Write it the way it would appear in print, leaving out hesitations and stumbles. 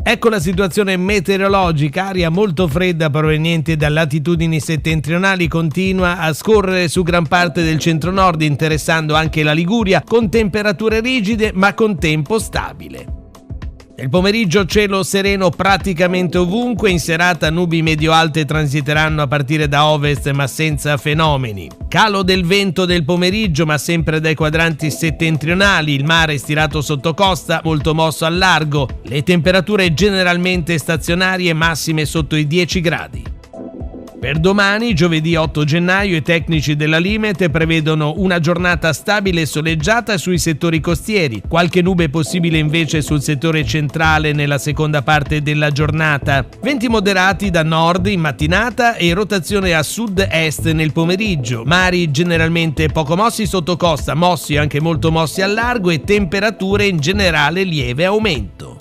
Ecco la situazione meteorologica: aria molto fredda proveniente da latitudini settentrionali continua a scorrere su gran parte del centro-nord, interessando anche la Liguria, con temperature rigide ma con tempo stabile. Nel pomeriggio cielo sereno praticamente ovunque, in serata nubi medio-alte transiteranno a partire da ovest ma senza fenomeni. Calo del vento del pomeriggio ma sempre dai quadranti settentrionali, il mare stirato sotto costa, molto mosso al largo, le temperature generalmente stazionarie massime sotto i 10 gradi. Per domani, giovedì 8 gennaio, i tecnici della Limete prevedono una giornata stabile e soleggiata sui settori costieri, qualche nube possibile invece sul settore centrale nella seconda parte della giornata, venti moderati da nord in mattinata e rotazione a sud-est nel pomeriggio, mari generalmente poco mossi sotto costa, mossi anche molto mossi al largo e temperature in generale lieve aumento.